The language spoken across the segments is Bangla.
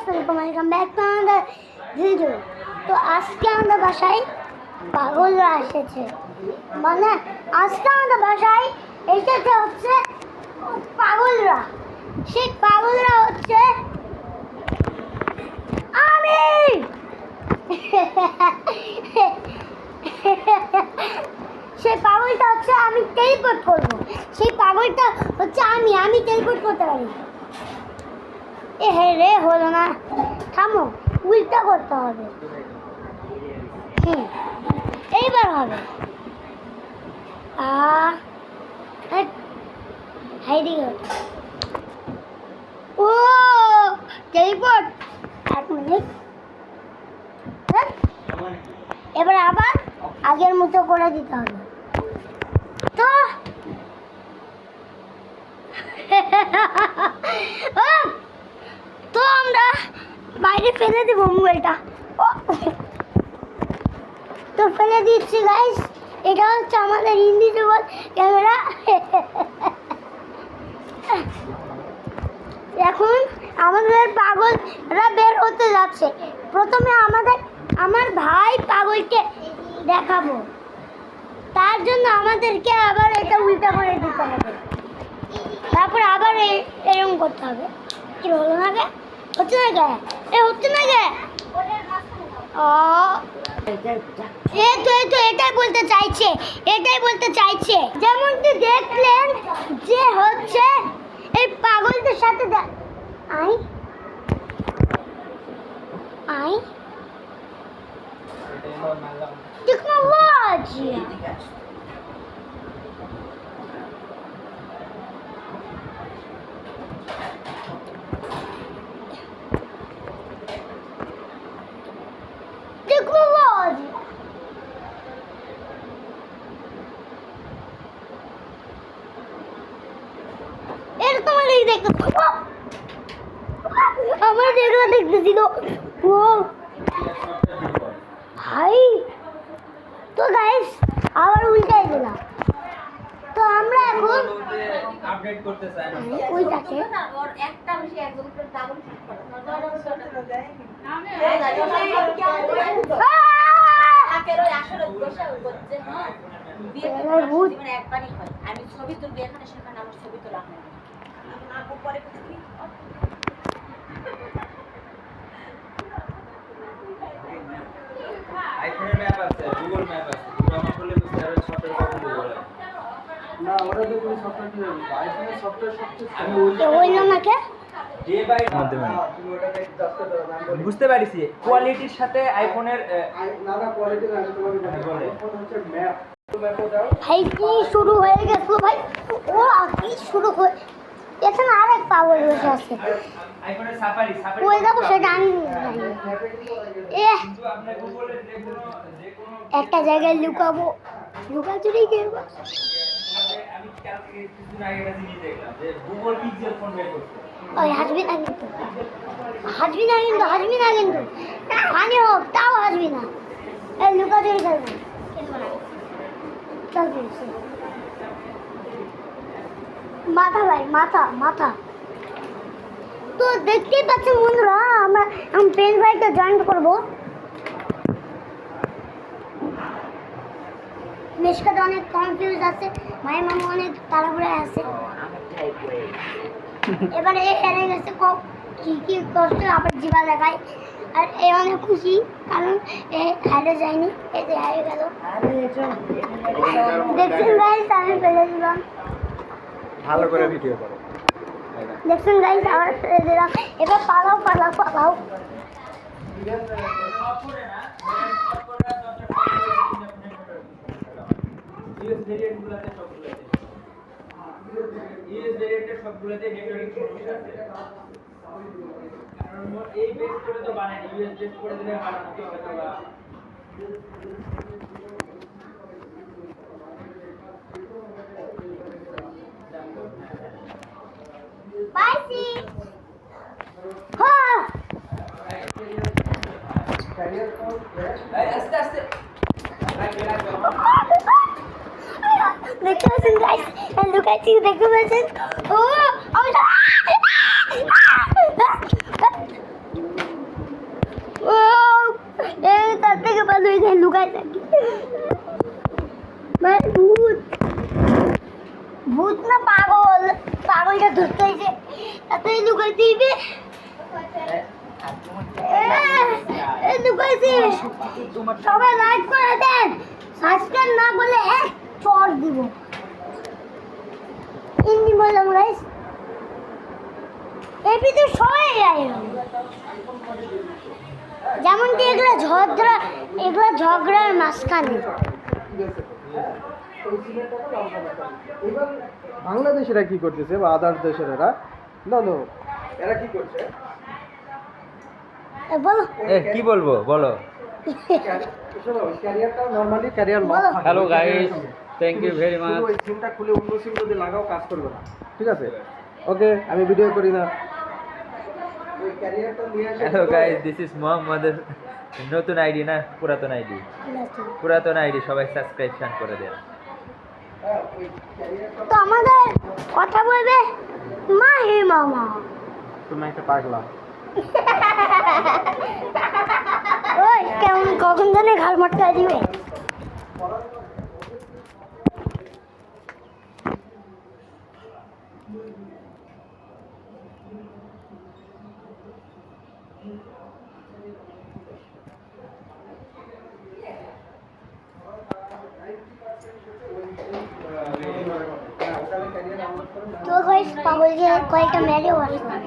আসসালামু আলাইকুম ব্যাক টু আমাদের ভিডিও। তো আজকে আমাদের বাসায় পাগলরা এসেছে, মানে আজকে আমাদের বাসায় এসেছে হচ্ছে পাগলরা। সেই পাগলরা হচ্ছে আমি। সেই পাগলটা হচ্ছে আমি টেলিপোর্ট করবো। সেই পাগলটা হচ্ছে আমি টেলিপোর্ট করতে পারি। এ হে রে হলো না, থামো, উল্টা করতে হবে। এইবার হবে। ও টেলিপোর্ট, এক মিনিট। এবার আবার আগের মতো করে দিতে হবে। তো তো আমরা বাইরে ফেলে দিব মোবাইলটা। তো ফেলে দিচ্ছি গাইস। এটা হচ্ছে আমাদের ইনভিজিবল ক্যামেরা। এখন আমাদের পাগলরা বের হতে যাচ্ছে। প্রথমে আমার ভাই পাগলকে দেখাবো, তার জন্য আমাদেরকে আবার এটা উল্টা করে দিতে হবে, তারপর আবার এরকম করতে হবে। কি হলো না গে? হচ্ছে না গে? হচ্ছে না গে? এটাই বলতে চাইছে যেমনটি দেখলেন যে হচ্ছে এই পাগলদের সাথে টেকনোলজি। আমার যেগুলো দেখতেছিল ও ভাই। তো গাইস আবার উল্টাই দিলাম। তো আমরা এখন আপডেট করতে চাই ওইটাকে একটা বেশি একদম ডাবল আমি ছবি তুলবি এখানে সেখানে আমার ছবি তোলা হয় আপু পরে কি আইফোনের ম্যাপ আছে, গুগল ম্যাপ আছে, আমরা বললে বুঝতে পারবে সফটওয়্যার কত বলে না। ওটা তো কোনো সফটওয়্যার কি হবে? আইফোনের সফটওয়্যার সবচেয়ে আমি ওইলো না কে ডে বাই মধ্যে মানে তুমি ওটাকে একটু দস্তা দাও। আমি বুঝতে পারিছি কোয়ালিটির সাথে আইফোনের না কোয়ালিটি না, তোমাকে বলে আইফোন হচ্ছে ম্যাপ। ম্যাপও দাও ভাই। কি শুরু হয়ে গেছে ভাই? ও কি শুরু হয়ে এখানে আরেক পাওয়ার বসে আছে। আইফোনের সাফারি ওই যাবো সেটা আমি কিন্তু আপনি গুগলে যে কোনো একটা জায়গায় লুকাচুরি করব। আমি কালকে কিছুদিন আগে একটা জিনিস দেখলাম যে গুগল পিক্সেল ফোন বের করছে। ওই হাসবি না কিন্তু পানি হোক তাও হাসবি না। এই লুকাচুরি করবি চল বলছি মাথা ভাই মাথা। তো দেখতেই পাচ্ছেন বন্ধুরা, আমি পেন ভাইকে জয়েন করবো। মেশকাতে অনেক কনফিউজ আছে, মায়ের মামা অনেক তাড়াহুড়ায় আছে। এবারে হেরে গেছে, কি করছে আবার জিবা দেখায়। আর এ অনেক খুশি কারণ এ হারে যায়নি, এতে হারে গেল। দেখছেন গাইস আমি ফেলে দিলাম। ভালো করে ভিডিও করো। দেখছেন গাইস আবার ফেলে দিলাম। এবার পালাও। সবগুলোতে নেটওয়ার্কিং সমস্যা আছে, কারণ এই বেস করে তো বানায়নি, ইউএস বেস করে দিলে বানানো তো হয়তো বাইসি হ্যাঁ আস্তে দেখতে পাচ্ছেন গাইস, লুকাচ্ছি দেখতে পাচ্ছেন। ও লুকাই থাকি মানে ভূত ভূত না পাগল পাগলটা ধরতে হয়েছে তাতে লুকাই দিবে লুকাইছি সবাই লাইক করে দেন সাবস্ক্রাইব না করলে এক চড় দিব হিন্দি বললাম গাইস এই ভিডিও সবাই যেমন কি এগুলো ঝগড়ার মাঝখানে বাংলাদেশেরা কি করতেছে বা আদার দেশের এরা এরা কি করছে বলো কি বলবো বলো ক্যারিয়ারটা নরমালি ক্যারিয়ার লক থাকে hello guys thank you very much ওই সিমটা খুলে অন্য সিম যদি লাগাও কাজ করবে না ঠিক আছে ওকে আমি ভিডিও করি না ওই ক্যারিয়ারটা নিয়ে আসো হ্যালো গাইস দিস ইজ মোহাম্মদের নতুন আইডি না পুরাতন আইডি সবাই সাবস্ক্রাইবশন করে দেন তো আমাদের কথা বলবে মাহি মামা তুমি একটা পাগলা ওই কেমন কখন জানে ঘাল মটকা দিবে তো গাইস পাগলকে কয়েকটা মেরেও আসলাম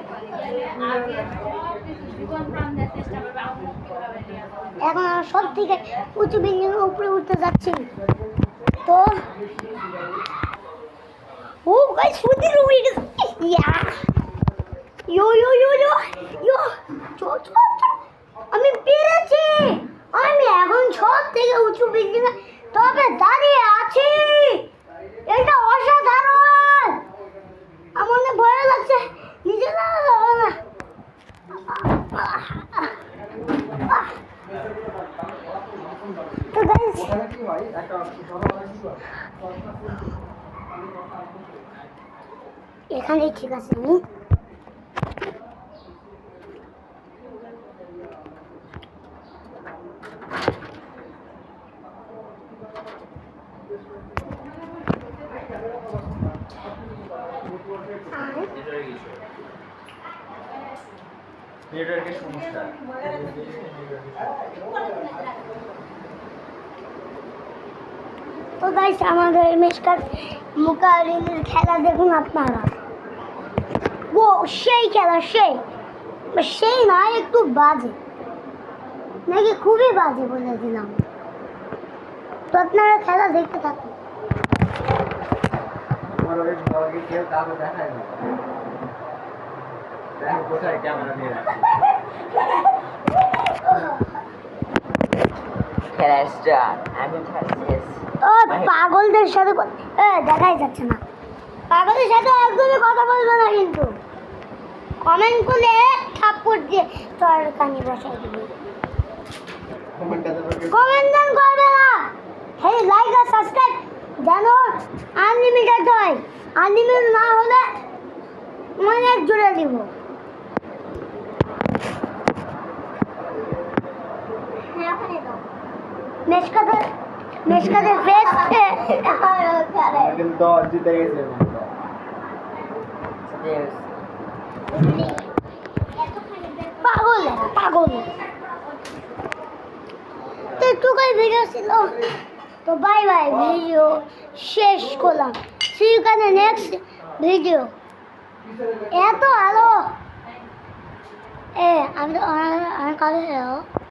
এখন আমরা সব থেকে উঁচু বিল্ডিং এর উপরে উঠতে যাচ্ছি তো ও গাইস ফুটি রুই গেছে ইয়া ইয়ো ইয়ো ইয়ো ইয়ো ইয়ো চো চো আমি পেরেছি আমি এখন সব থেকে উঁচু বিল্ডিং এ তবে দাঁড়িয়ে আছি এটা অসাধারণ আমার না ভয় লাগছে নিজে না তো গাইস এখানেই ঠিক আছে আমি নেটওয়ার্কের সমস্যা তো গাইস আমাদের মিস্টার মুকারিনের খেলা দেখুন আপনারা ও সেই খেলা সেই না একটু বাজে নাকি খুবই বাজে বলে দিলাম তো আপনারা খেলা দেখতে থাকুন আমার ওই ব্লগে কেউ কাউকে দেখায় না দেখো কোথায় ক্যামেরা নিয়ে রাখছি খেলা স্টার্ট আমি থাকছি ও পাগলদের সাথে দেখাই যাচ্ছে না পাগলের সাথে একদমই কথা বলবে না কিন্তু কমেন্ট করলে থাপ্পড় দিয়ে তোর কানে বসাই দিবি কমেন্ট দেন করবে না খালি লাইক আর সাবস্ক্রাইব যেন আনলিমিটেড হয় আনলিমিটেড না হলে অনেক জোরে দিব মেশকাতে ফেস কিন্তু জিতে গেছে পাগল তো একটু করে ভিডিও ছিল তো বাই বাই ভিডিও শেষ করলাম see you can next video এত ভালো আমি কালে